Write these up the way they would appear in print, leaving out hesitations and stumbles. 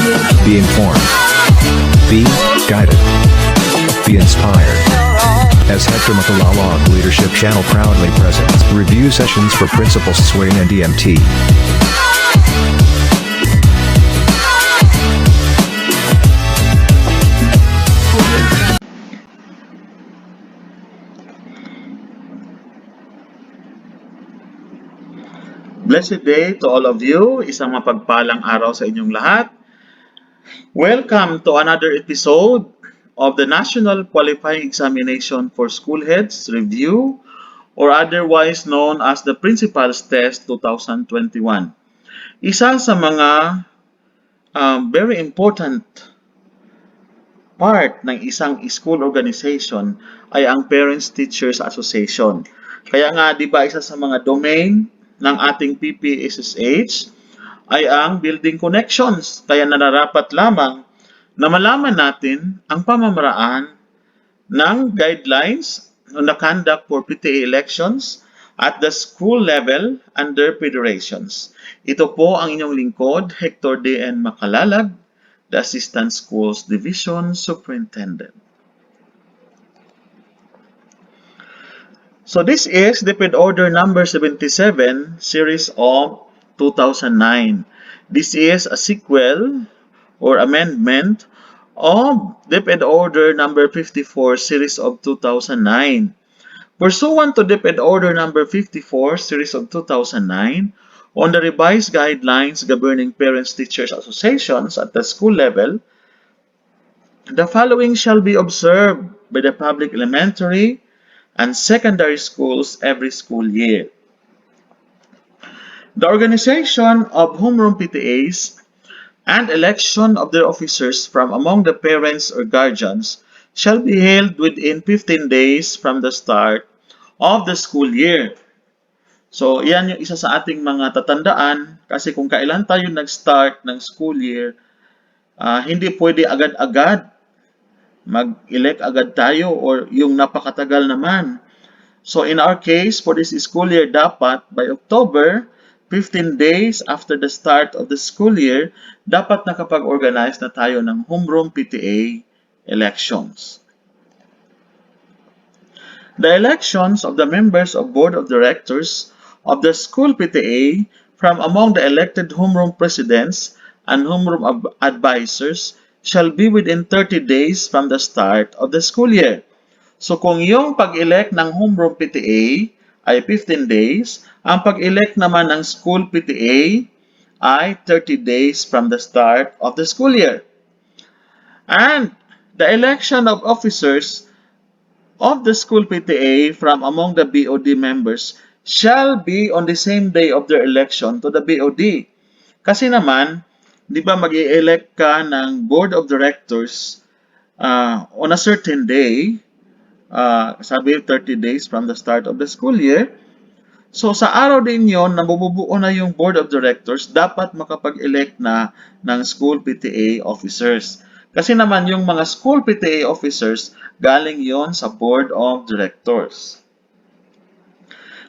Be informed. Be guided. Be inspired. As Hector Macalalag Leadership Channel proudly presents review sessions for Principals Swain and EMT. Blessed day to all of you. Isang mapagpalang araw sa inyong lahat. Welcome to another episode of the National Qualifying Examination for School Heads Review, or otherwise known as the Principals Test 2021. Isa sa mga very important part ng isang school organization ay ang Parents Teachers Association. Kaya nga, di ba, isa sa mga domain ng ating PPSSH ay ang building connections. Kaya nararapat lamang na malaman natin ang pamamaraan ng guidelines on the conduct for PTA elections at the school level under federations. Ito po ang inyong lingkod, Hector D.N. Macalalag, the Assistant Schools Division Superintendent. So this is DepED Order number 77, series of 2009. This is a sequel or amendment of DepED Order number 54, series of 2009. Pursuant to DepED Order number 54, series of 2009, on the revised guidelines governing Parents-Teachers Associations at the school level, the following shall be observed by the public elementary and secondary schools every school year. The organization of Homeroom PTAs and election of their officers from among the parents or guardians shall be held within 15 days from the start of the school year. So, yan yung isa sa ating mga tatandaan kasi kung kailan tayo nag-start ng school year, hindi pwede agad-agad mag-elect agad tayo or yung napakatagal naman. So, in our case, for this school year, dapat by October, 15 days after the start of the school year, dapat nakapag-organize na tayo ng Homeroom PTA elections. The elections of the members of Board of Directors of the School PTA from among the elected Homeroom Presidents and Homeroom Advisors shall be within 30 days from the start of the school year. So kung yung pag-elect ng Homeroom PTA ay 15 days, ang pag-elect naman ng School PTA ay 30 days from the start of the school year. And the election of officers of the School PTA from among the BOD members shall be on the same day of their election to the BOD. Kasi naman, di ba mag-i-elect ka ng Board of Directors on a certain day, sabi 30 days from the start of the school year. So sa araw din yon na mabubuo na yung Board of Directors, dapat makapag-elect na ng School PTA officers. Kasi naman yung mga School PTA officers, galing yon sa Board of Directors.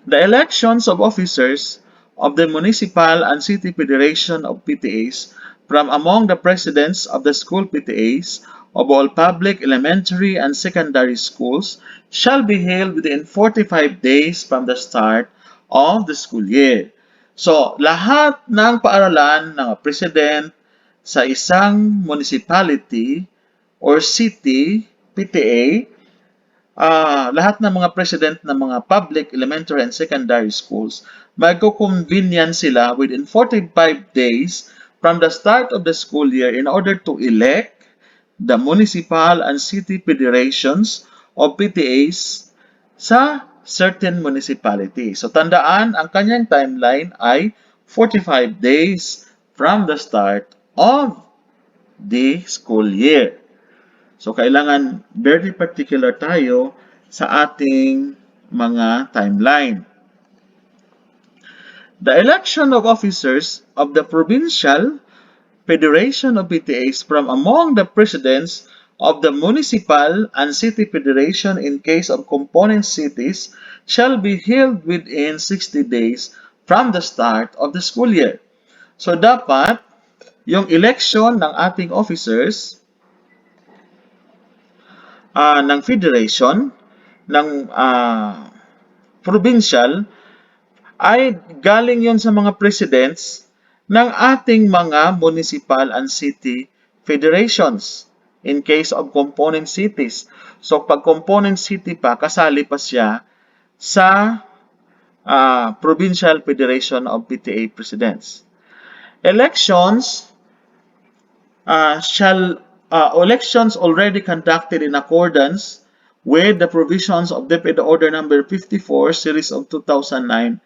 The elections of officers of the Municipal and City Federation of PTAs from among the presidents of the School PTAs of all public elementary and secondary schools shall be held within 45 days from the start of the school year. So, lahat ng paaralan ng president sa isang municipality or city, PTA, lahat ng mga president ng mga public elementary and secondary schools, magkukumbinyan sila within 45 days from the start of the school year in order to elect the municipal and city federations of PTAs sa certain municipality. So, tandaan, ang kanyang timeline ay 45 days from the start of the school year. So, kailangan very particular tayo sa ating mga timeline. The election of officers of the Provincial Federation of PTAs from among the presidents of the Municipal and City Federation in case of component cities shall be held within 60 days from the start of the school year. So, dapat yung election ng ating officers ng federation, ng provincial, ay galing yon sa mga presidents ng ating mga municipal and city federations in case of component cities. So, pag component city pa, kasali pa siya sa Provincial Federation of PTA Presidents. Elections elections already conducted in accordance with the provisions of DepED Order No. 54, Series of 2009,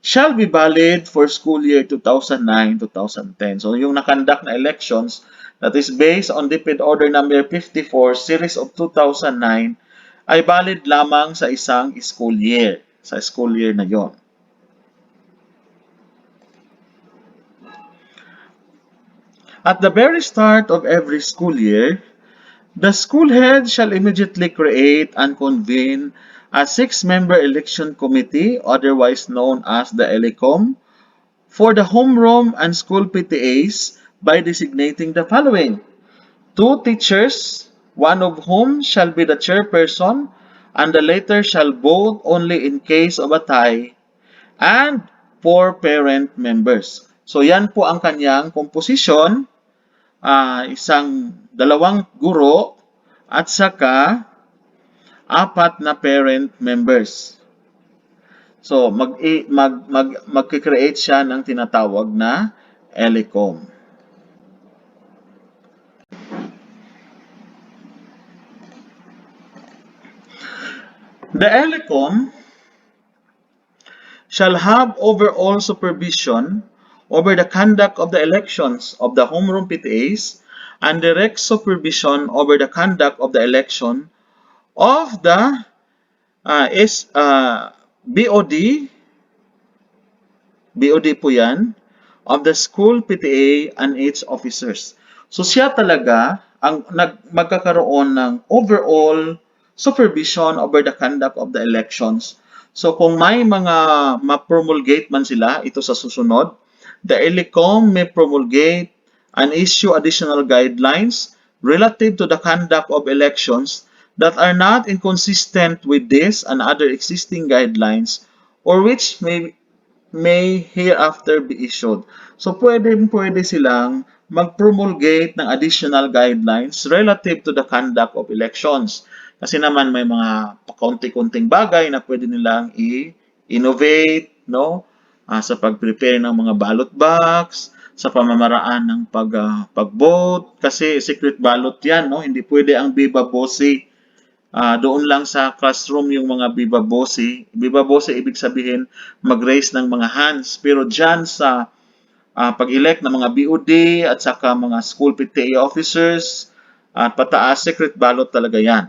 shall be valid for school year 2009-2010. So, yung nakandak na elections that is based on DepED Order No. 54, Series of 2009, ay valid lamang sa isang school year. Sa school year na yon. At the very start of every school year, the school head shall immediately create and convene a 6-member election committee, otherwise known as the ELECOM, for the homeroom and school PTAs by designating the following: 2 teachers, one of whom shall be the chairperson, and the latter shall vote only in case of a tie, and 4 parent members. So yan po ang kanyang komposisyon. Dalawang guro at saka 4 na parent members. So, mag-create siya ng tinatawag na ELECOM. The ELECOM shall have overall supervision over the conduct of the elections of the homeroom PTAs and direct supervision over the conduct of the election of the BOD po yan, of the school PTA and its officers. So siya talaga ang magkakaroon ng overall supervision over the conduct of the elections. So kung may mga ma-promulgate man sila, ito sa susunod, the ELECOM may promulgate and issue additional guidelines relative to the conduct of elections that are not inconsistent with this and other existing guidelines or which may hereafter be issued. So pwede silang mag-promulgate ng additional guidelines relative to the conduct of elections. Kasi naman may mga kaunti-kunting bagay na pwede nilang i-innovate, no? Sa pag-prepare ng mga ballot box, sa pamamaraan ng pag-vote, kasi secret ballot yan, no? Hindi pwede ang Viva Voce. Doon lang sa classroom yung mga Viva Voce. Viva Voce, ibig sabihin mag-raise ng mga hands. Pero dyan sa pag-elect ng mga BOD at saka mga school PTA officers at pataas, secret ballot talaga yan.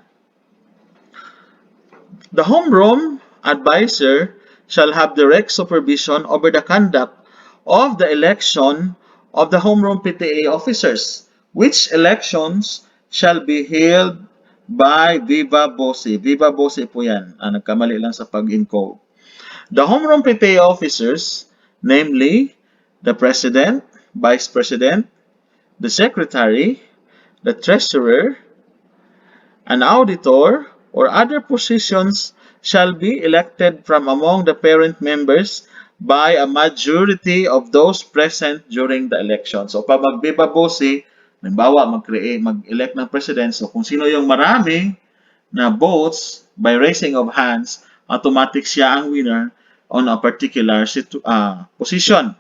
The homeroom advisor shall have direct supervision over the conduct of the election of the homeroom PTA officers, which elections shall be held by Viva Voce. Viva Voce po yan. Nagkamali lang sa pag-encode. The homeroom PTA officers, namely the President, Vice President, the Secretary, the Treasurer, an Auditor, or other positions shall be elected from among the parent members by a majority of those present during the election. So, pag mag-Viva Voce, halimbawa, mag-elect ng president, so kung sino yung marami na votes by raising of hands, automatic siya ang winner on a particular position.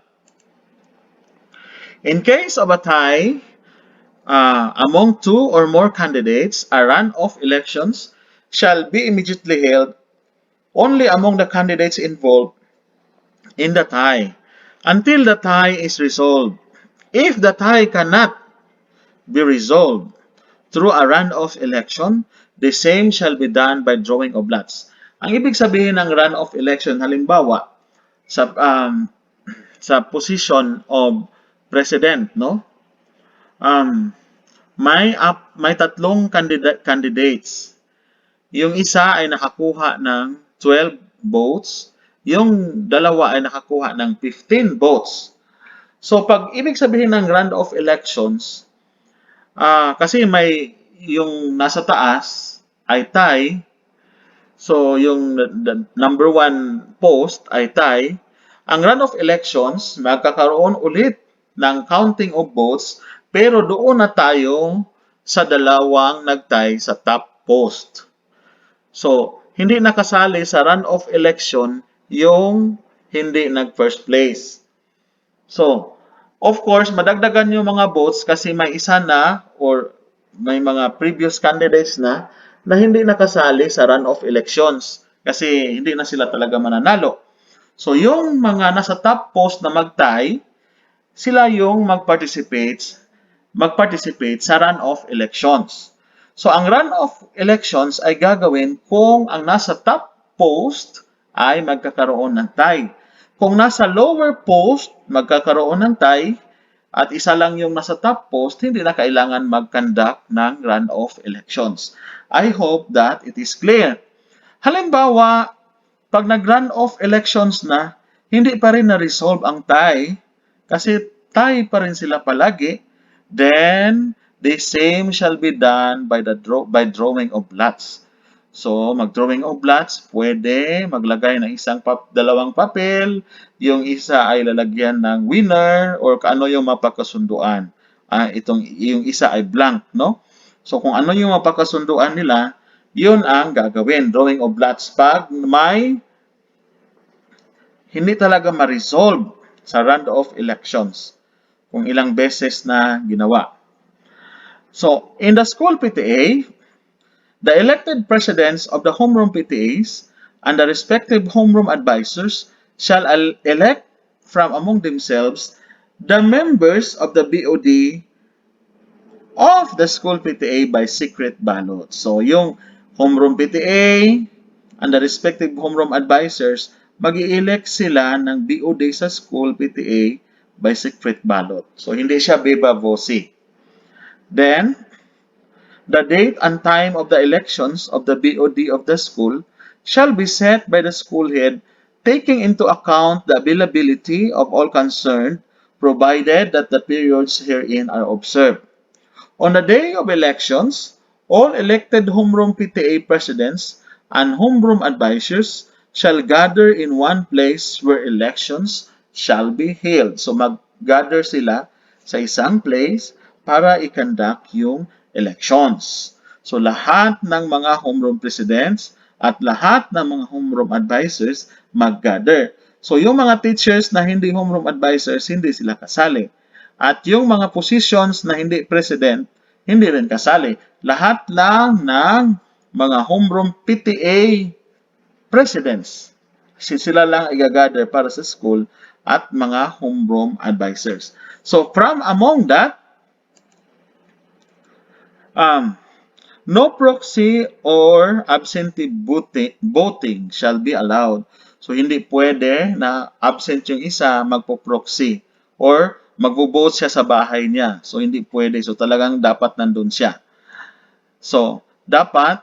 In case of a tie, among 2 or more candidates, a runoff elections shall be immediately held only among the candidates involved in the tie until the tie is resolved. If the tie cannot be resolved through a runoff election, the same shall be done by drawing of lots. Ang ibig sabihin ng runoff election, halimbawa, sa position of president, no? May 3 candidates. Yung isa ay nakakuha ng 12 votes, yung dalawa ay nakakuha ng 15 votes. So, pag ibig sabihin ng round of elections, kasi may yung nasa taas ay tie, so yung number one post ay tie, ang round of elections, magkakaroon ulit ng counting of votes, pero doon na tayo sa dalawang nag-tie sa top post. So, hindi nakasali sa run-off election yung hindi nag-first place. So, of course, madagdagan yung mga votes kasi may isa na or may mga previous candidates na hindi nakasali sa run-off elections kasi hindi na sila talaga mananalo. So, yung mga nasa top post na mag-tie, sila yung mag-participate sa runoff elections. So, ang runoff elections ay gagawin kung ang nasa top post ay magkakaroon ng tie. Kung nasa lower post, magkakaroon ng tie, at isa lang yung nasa top post, hindi na kailangan mag-conduct ng runoff elections. I hope that it is clear. Halimbawa, pag nag-runoff elections na, hindi pa rin na-resolve ang tie, kasi tie pa rin sila palagi, then the same shall be done by drawing of lots. So, mag-drawing of lots, pwede maglagay ng dalawang papel, yung isa ay lalagyan ng winner or kaano yung mapagkasunduan. Yung isa ay blank, no? So, kung ano yung mapagkasunduan nila, yun ang gagawin, drawing of lots. Pag may hindi talaga ma-resolve sa round of elections kung ilang beses na ginawa. So, in the school PTA, the elected presidents of the homeroom PTAs and the respective homeroom advisors shall elect from among themselves the members of the BOD of the school PTA by secret ballot. So, yung homeroom PTA and the respective homeroom advisors, mag-i-elect sila ng BOD sa school PTA by secret ballot. So, hindi siya beba voce. Then, the date and time of the elections of the BOD of the school shall be set by the school head, taking into account the availability of all concerned, provided that the periods herein are observed. On the day of elections, all elected homeroom PTA presidents and homeroom advisors shall gather in one place where elections shall be held. So mag-gather sila sa isang place para i-conduct yung elections. So lahat ng mga homeroom presidents at lahat ng mga homeroom advisors mag-gather. So yung mga teachers na hindi homeroom advisors, hindi sila kasali. At yung mga positions na hindi president, hindi rin kasali. Lahat lang ng mga homeroom PTA presidents. Sila lang i-gather para sa school at mga homeroom advisors. So from among that, no proxy or absentee voting shall be allowed. So hindi pwede na absent yung isa, magpo-proxy or magvo-vote siya sa bahay niya. So, hindi pwede. So, talagang dapat nandun siya. So, dapat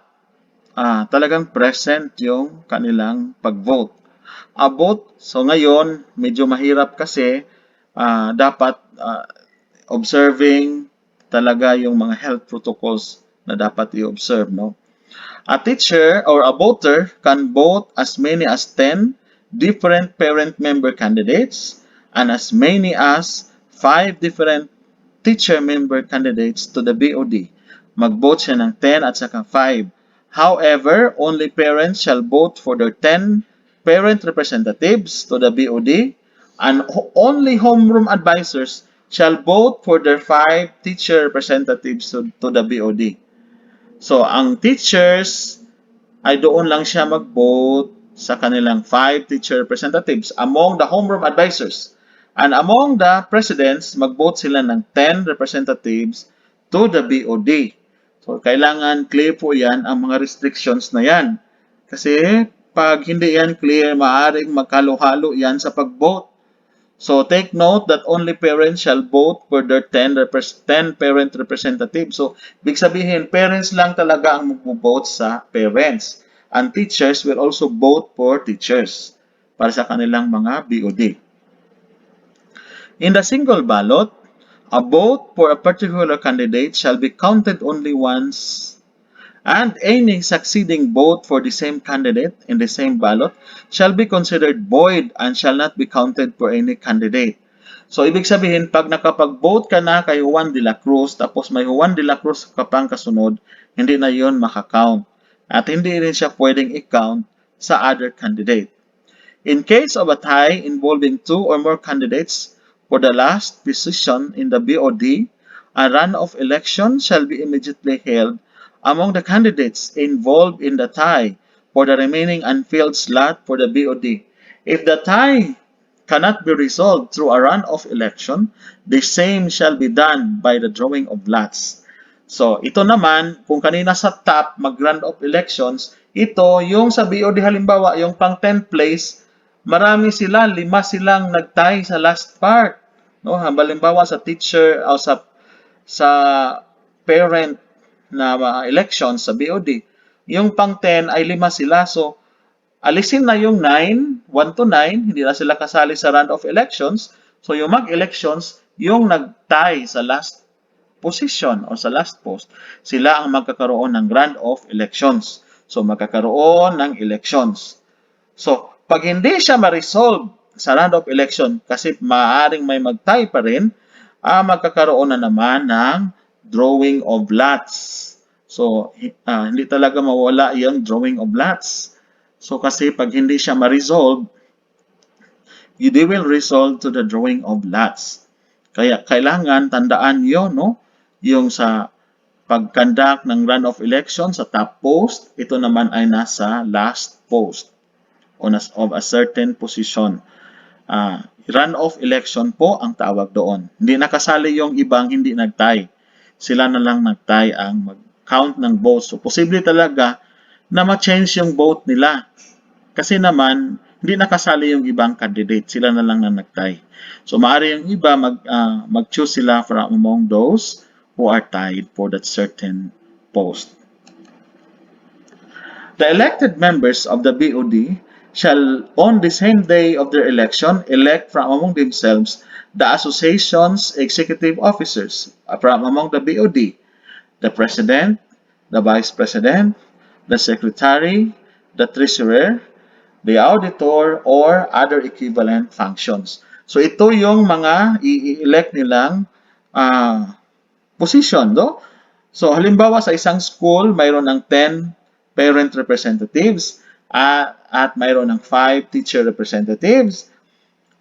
talagang present yung kanilang pag-vote. So ngayon, medyo mahirap kasi dapat observing talaga yung mga health protocols na dapat i-observe, no? A teacher or a voter can vote as many as 10 different parent member candidates and as many as 5 different teacher member candidates to the BOD. Mag-vote siya ng 10 at saka 5. However, only parents shall vote for their 10 parent representatives to the BOD and only homeroom advisors shall vote for their 5 teacher representatives to the BOD. So, ang teachers ay doon lang siya mag-vote sa kanilang 5 teacher representatives among the homeroom advisors. And among the presidents, mag-vote sila ng 10 representatives to the BOD. So, kailangan clear po yan ang mga restrictions na yan. Kasi, pag hindi yan clear, maaaring magkalo-halo yan sa pag-vote. So, take note that only parents shall vote for their 10 parent representatives. So, big sabihin, parents lang talaga ang mag-vote sa parents. And teachers will also vote for teachers para sa kanilang mga BOD. In the single ballot, a vote for a particular candidate shall be counted only once, and any succeeding vote for the same candidate in the same ballot shall be considered void and shall not be counted for any candidate. So, ibig sabihin, pag nakapag-vote ka na kay Juan de la Cruz, tapos may Juan de la Cruz ka pang kasunod, hindi na yon makakount. At hindi rin siya pwedeng i-count sa other candidate. In case of a tie involving two or more candidates for the last position in the BOD, a runoff election shall be immediately held among the candidates involved in the tie for the remaining unfilled slot for the BOD. If the tie cannot be resolved through a runoff election, the same shall be done by the drawing of lots. So, ito naman, kung kanina sa top, mag-runoff elections, ito, yung sa BOD halimbawa, yung pang 10th place, marami sila, 5 silang nag-tie sa last part. No? Halimbawa sa teacher o sa parent na elections sa BOD, yung pang 10 ay 5 sila. So, alisin na yung 9, 1 to 9, hindi na sila kasali sa runoff elections. So, yung mag-elections, yung nag-tie sa last position o sa last post, sila ang magkakaroon ng runoff elections. So, magkakaroon ng elections. So, pag hindi siya ma-resolve sa runoff election, kasi maaaring may mag-tie pa rin, magkakaroon na naman ng drawing of lots. So, hindi talaga mawala yung drawing of lots. So, kasi pag hindi siya ma-resolve, they will resolve to the drawing of lots. Kaya kailangan tandaan yun, no? Yung sa pag-conduct ng runoff election sa top post, ito naman ay nasa last post of a certain position. Runoff election po ang tawag doon. Hindi nakasali yung ibang hindi nag-tie. Sila na lang nag-tie ang mag-count ng votes. So, posible talaga na ma-change yung vote nila. Kasi naman, hindi nakasali yung ibang candidate. Sila na lang na nag-tie. So, maaari yung iba mag-choose sila from among those who are tied for that certain post. The elected members of the BOD shall, on the same day of their election, elect from among themselves the association's executive officers from among the BOD, the president, the vice president, the secretary, the treasurer, the auditor, or other equivalent functions. So, ito yung mga i-elect nilang position, no? So, halimbawa sa isang school, mayroon ng 10 parent representatives at mayroon ng 5 teacher representatives.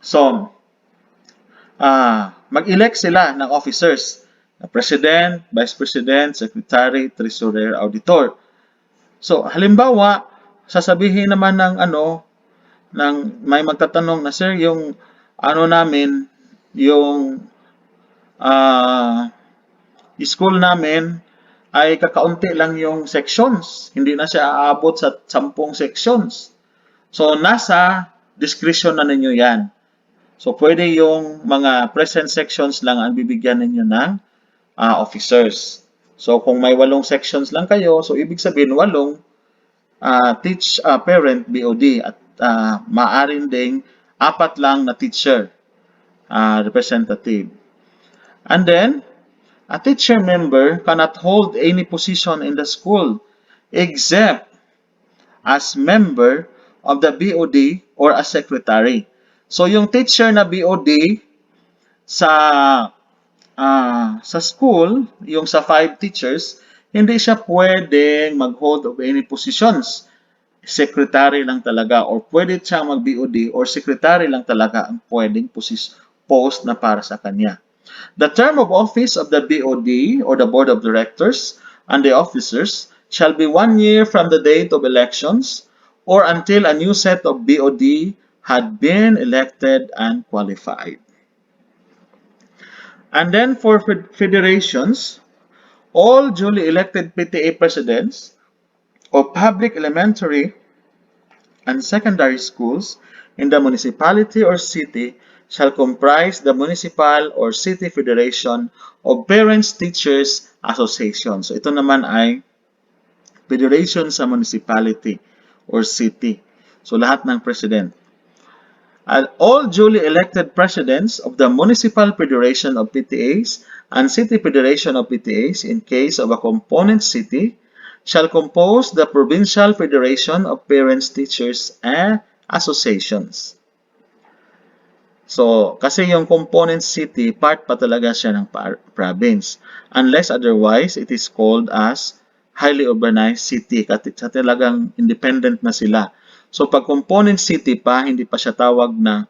So, mag-elect sila ng officers, na president, vice president, secretary, treasurer, auditor. So, halimbawa, sasabihin naman ng may magtatanong na, sir, yung namin, yung school namin ay kakaunti lang yung sections. Hindi na siya aabot sa 10 sections. So, nasa discretion na ninyo yan. So, pwede yung mga present sections lang ang bibigyan ninyo ng officers. So, kung may 8 sections lang kayo, so ibig sabihin 8 parent BOD at maaaring ding 4 lang na teacher representative. And then, a teacher member cannot hold any position in the school except as member of the BOD or a secretary. So, yung teacher na BOD sa school, yung sa 5 teachers, hindi siya pwedeng mag-hold of any positions. Secretary lang talaga, or pwede siya mag-BOD or secretary lang talaga ang pwedeng post na para sa kanya. The term of office of the BOD or the Board of Directors and the officers shall be 1 year from the date of elections or until a new set of BOD had been elected and qualified. And then for federations, all duly elected PTA presidents of public elementary and secondary schools in the municipality or city shall comprise the municipal or city federation of parents, teachers, association. So, ito naman ay federation sa municipality or city. So, lahat ng president. And all duly elected presidents of the Municipal Federation of PTAs and City Federation of PTAs in case of a component city shall compose the Provincial Federation of Parents, Teachers, and Associations. So, kasi yung component city, part pa talaga siya ng province. Unless otherwise, it is called as highly urbanized city. Kasi talagang independent na sila. So, pag component city pa, hindi pa siya tawag na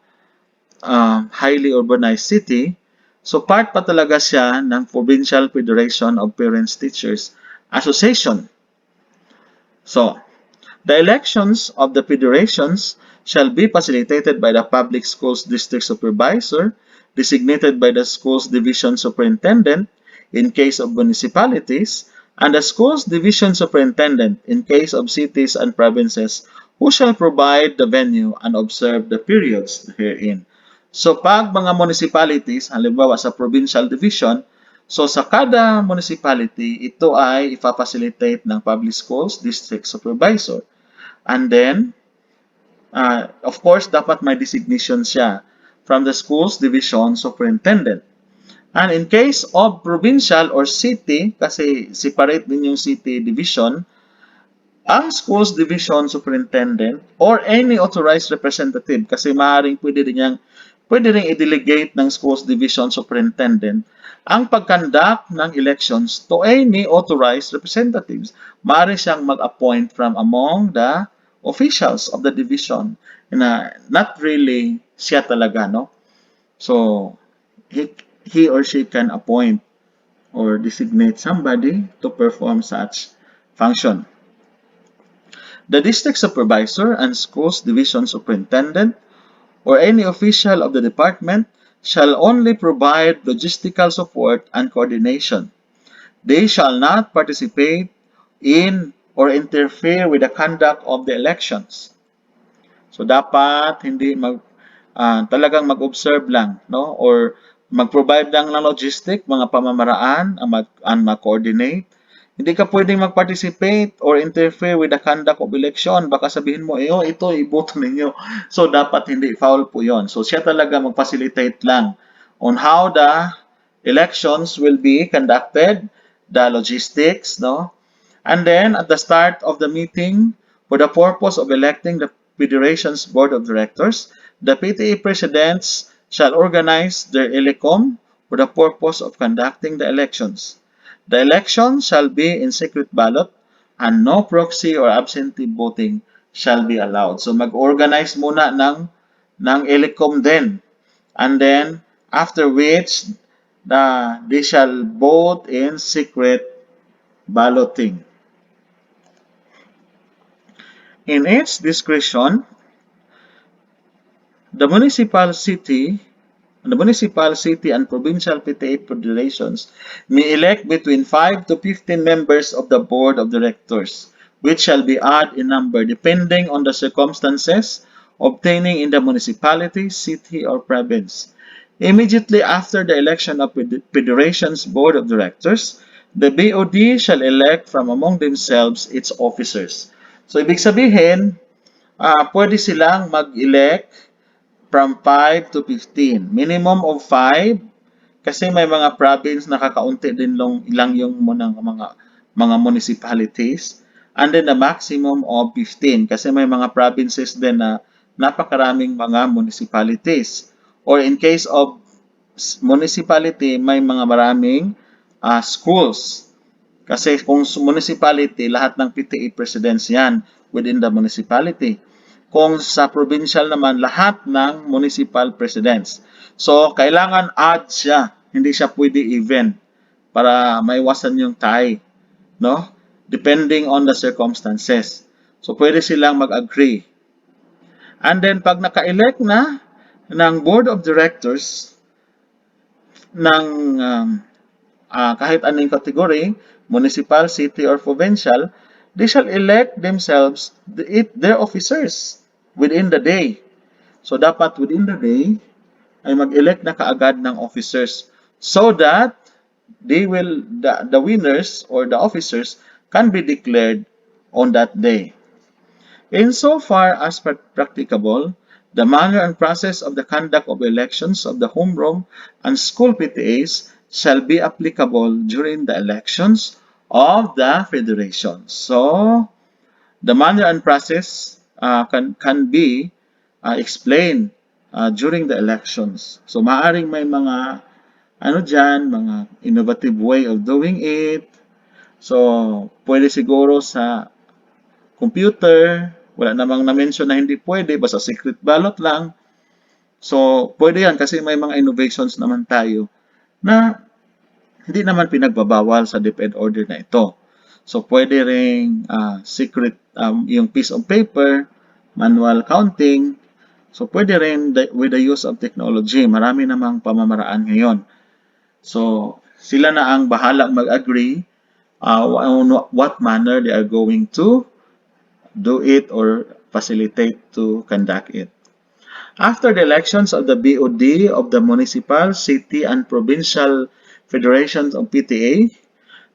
highly urbanized city, so part pa talaga siya ng Provincial Federation of Parents, Teachers Association. So, the elections of the federations shall be facilitated by the Public Schools District Supervisor, designated by the Schools Division Superintendent in case of municipalities, and the Schools Division Superintendent in case of cities and provinces, who shall provide the venue and observe the periods herein. So, pag mga municipalities, halimbawa sa provincial division, so sa kada municipality, ito ay ipapacilitate ng Public Schools District Supervisor. And then, of course, dapat may designation siya from the Schools Division Superintendent. And in case of provincial or city, kasi separate din yung city division, ang Schools Division Superintendent or any authorized representative, kasi maaaring pwede rin i-delegate ng Schools Division Superintendent ang pag-conduct ng elections to any authorized representatives. Maaari siyang mag-appoint from among the officials of the division na not really siya talaga, no? So, he or she can appoint or designate somebody to perform such function. The district supervisor and schools division superintendent or any official of the department shall only provide logistical support and coordination. They shall not participate in or interfere with the conduct of the elections. So dapat hindi talagang mag-observe lang, no? Or mag-provide lang ng logistic, mga pamamaraan, ang mag-coordinate. Hindi ka pwedeng mag-participate or interfere with the conduct of election. Baka sabihin mo, ito, iboto ninyo. So, dapat hindi, foul po yon. So, siya talaga mag-facilitate lang on how the elections will be conducted, the logistics, no? And then, at the start of the meeting, for the purpose of electing the Federation's Board of Directors, the PTA Presidents shall organize their ELECOM for the purpose of conducting the elections. The election shall be in secret ballot and no proxy or absentee voting shall be allowed. So mag-organize muna ng ELECOM din. And then after which they shall vote in secret balloting. In its discretion, the municipal city and provincial PTA federations may elect between 5 to 15 members of the board of directors, which shall be odd in number depending on the circumstances obtaining in the municipality, city, or province. Immediately after the election of the federation's board of directors, the BOD shall elect from among themselves its officers. So, ibig sabihin, pwede silang mag-elect from 5 to 15. Minimum of 5 kasi may mga province na kakaunti din lang yung mga municipalities. And then the maximum of 15 kasi may mga provinces din na napakaraming mga municipalities. Or in case of municipality, may mga maraming schools. Kasi kung municipality, lahat ng PTA presidents yan within the municipality. Kung sa provincial naman, lahat ng municipal presidents. So, kailangan odd siya. Hindi siya pwede even para maiwasan yung tie. No? Depending on the circumstances. So, pwede silang mag-agree. And then, pag naka-elect na ng board of directors ng kahit anong category, municipal, city, or provincial, they shall elect themselves their officers within the day. So, dapat within the day ay mag-elect na kaagad ng officers so that the winners or the officers can be declared on that day. Insofar as practicable, The manner and process of the conduct of elections of the homeroom and school PTAs shall be applicable during the elections of the federation. So, the manner and process can be explained during the elections. So, maaring may mga mga innovative way of doing it. So, pwede siguro sa computer, wala namang na-mention na hindi pwede, basta secret ballot lang. So, pwede yan kasi may mga innovations naman tayo na hindi naman pinagbabawal sa DepED order na ito. So, pwede ring secret yung piece of paper, manual counting. So, pwede rin with the use of technology. Marami namang pamamaraan ngayon. So, sila na ang bahala mag-agree on what manner they are going to do it or facilitate to conduct it. After the elections of the BOD of the Municipal, City, and Provincial Federations of PTA,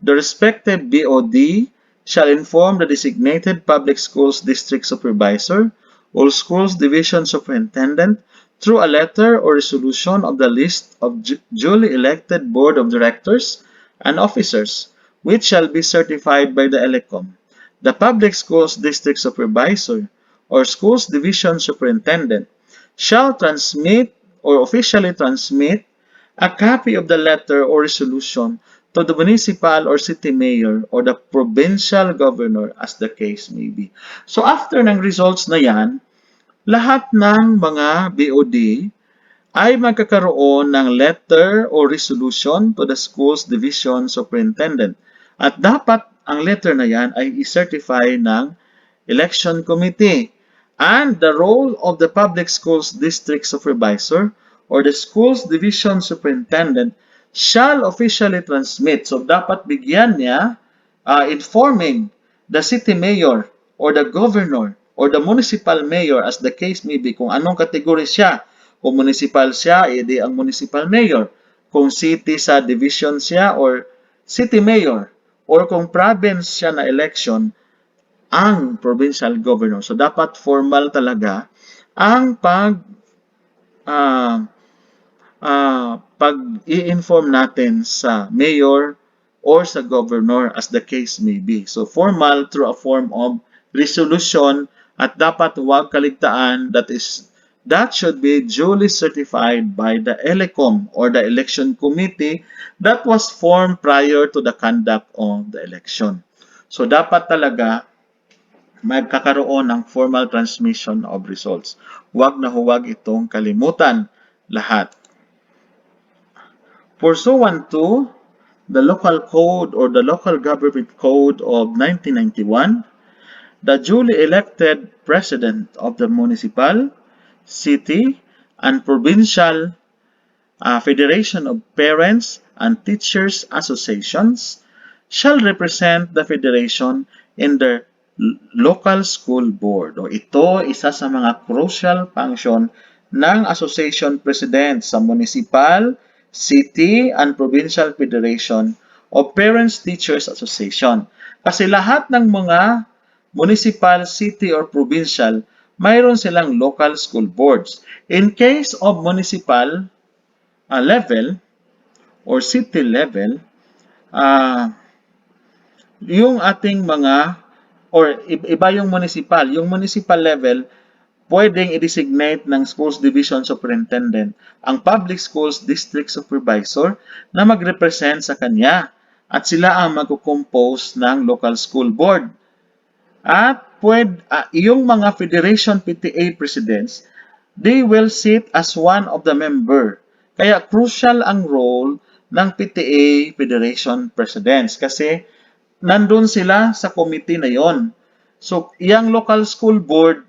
the respective BOD shall inform the designated Public Schools District Supervisor or Schools Division Superintendent through a letter or resolution of the list of duly elected Board of Directors and officers, which shall be certified by the ELECOM. The Public Schools District Supervisor or Schools Division Superintendent shall transmit or officially transmit a copy of the letter or resolution to the municipal or city mayor or the provincial governor as the case may be. So after ng results na yan, lahat ng mga BOD ay magkakaroon ng letter or resolution to the Schools Division Superintendent. At dapat ang letter na yan ay i-certify ng election committee. And the role of the Public Schools District Supervisor or the Schools Division Superintendent shall officially transmit. So, dapat bigyan niya informing the city mayor or the governor or the municipal mayor as the case may be kung anong kategory siya. Kung municipal siya, edi ang municipal mayor. Kung city sa division siya or city mayor. Or kung province siya na election, ang provincial governor. So, dapat formal talaga ang pag-i-inform natin sa mayor or sa governor as the case may be. So, formal through a form of resolution at dapat huwag kaligtaan that should be duly certified by the ELECOM or the election committee that was formed prior to the conduct of the election. So, dapat talaga magkakaroon ng formal transmission of results. Huwag na huwag itong kalimutan lahat. Pursuant to the Local Code or the Local Government Code of 1991, the duly elected President of the Municipal, City, and Provincial Federation of Parents and Teachers Associations shall represent the Federation in their local school board. O ito, isa sa mga crucial function ng Association President sa Municipal, City, and Provincial Federation of Parents Teachers Association. Kasi lahat ng mga municipal, city, or provincial, mayroon silang local school boards. In case of municipal level or city level, yung ating mga or iba yung municipal. Yung municipal level, pwedeng i-designate ng Schools Division Superintendent ang Public Schools District Supervisor na mag-represent sa kanya. At sila ang mag-compose ng local school board. At yung mga Federation PTA Presidents, they will sit as one of the member. Kaya crucial ang role ng PTA Federation Presidents kasi nandun sila sa committee na yon. So, yung local school board,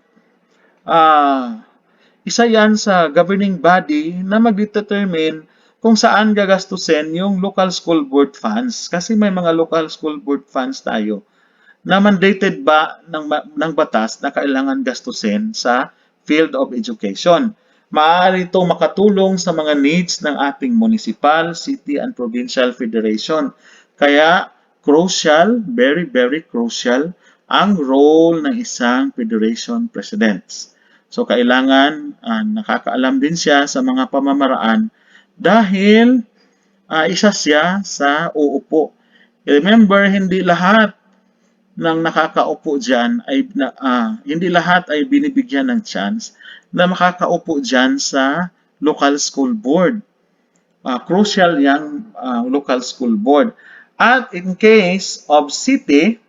isa yan sa governing body na mag-determine kung saan gagastusin yung local school board funds. Kasi may mga local school board funds tayo na mandated ba ng batas na kailangan gastusin sa field of education. Maaari itong makatulong sa mga needs ng ating municipal, city, and provincial federation. Kaya, crucial, very, very crucial, ang role ng isang Federation President. So, kailangan nakakaalam din siya sa mga pamamaraan dahil isa siya sa uupo. Remember, hindi lahat ng nakakaupo dyan hindi lahat ay binibigyan ng chance na makakaupo dyan sa local school board. Crucial yung local school board. At in case of city,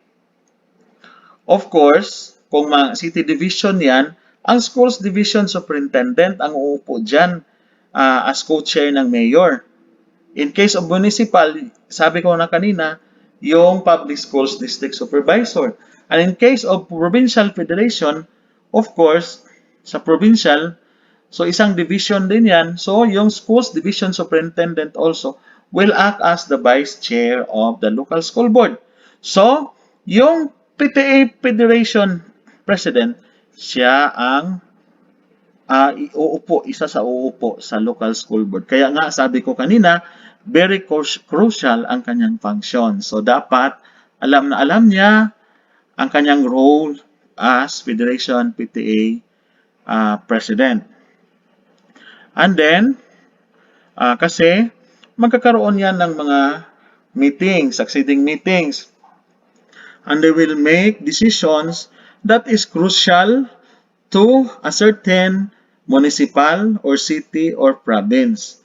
of course, kung city division yan, ang Schools Division Superintendent ang uupo dyan as co-chair ng mayor. In case of municipal, sabi ko na kanina, yung Public Schools District Supervisor. And in case of Provincial Federation, of course, sa provincial, so isang division din yan. So yung Schools Division Superintendent also will act as the Vice Chair of the local school board. So, yung PTA Federation President, siya ang isa sa uupo sa local school board. Kaya nga sabi ko kanina, very crucial ang kanyang function. So dapat alam na alam niya ang kanyang role as Federation PTA President. And then, kasi magkakaroon yan ng mga meetings, succeeding meetings. And they will make decisions that is crucial to a certain municipal or city or province.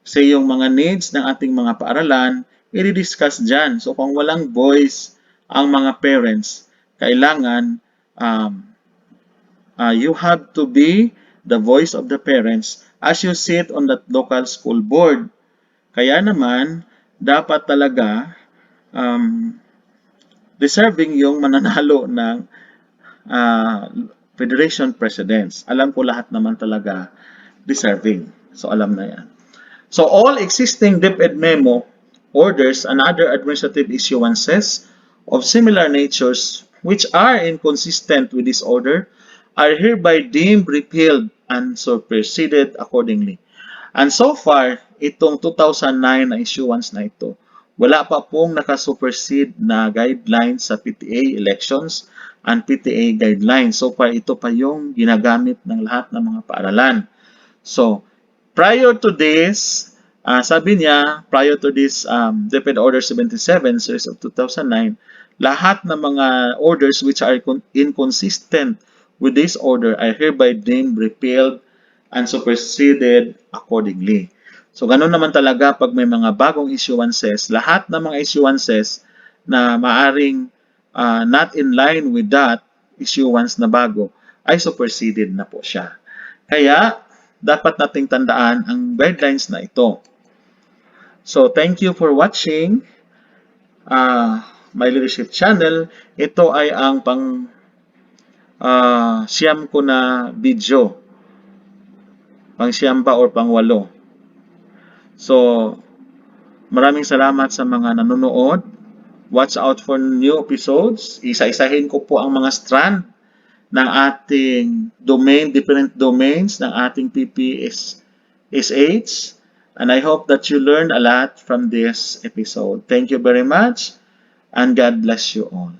Kasi yung mga needs ng ating mga paaralan, i-discuss dyan. So kung walang voice ang mga parents, kailangan you have to be the voice of the parents as you sit on that local school board. Kaya naman, dapat talaga deserving yung mananalo ng Federation Presidents. Alam ko lahat naman talaga deserving. So, alam na yan. So, all existing DepED memo, orders, and other administrative issuances of similar natures which are inconsistent with this order are hereby deemed repealed and superseded accordingly. And so far, itong 2009 na issuance na ito, wala pa pong nakasupersede na guidelines sa PTA elections and PTA guidelines. So far, ito pa yung ginagamit ng lahat ng mga paaralan. So, prior to this, sabi niya, prior to this DepED Order 77, series of 2009, lahat ng mga orders which are inconsistent with this order are hereby deemed repealed and superseded accordingly. So, ganun naman talaga pag may mga bagong issuances, lahat ng mga issuances na maaring not in line with that issuance na bago ay superseded na po siya. Kaya, dapat nating tandaan ang guidelines na ito. So, thank you for watching my leadership channel. Ito ay ang siyam ko na video. Pang siyam ba or pang 8. So, maraming salamat sa mga nanonood. Watch out for new episodes. Isa-isahin ko po ang mga strand ng ating domain, different domains ng ating PPSH. And I hope that you learned a lot from this episode. Thank you very much and God bless you all.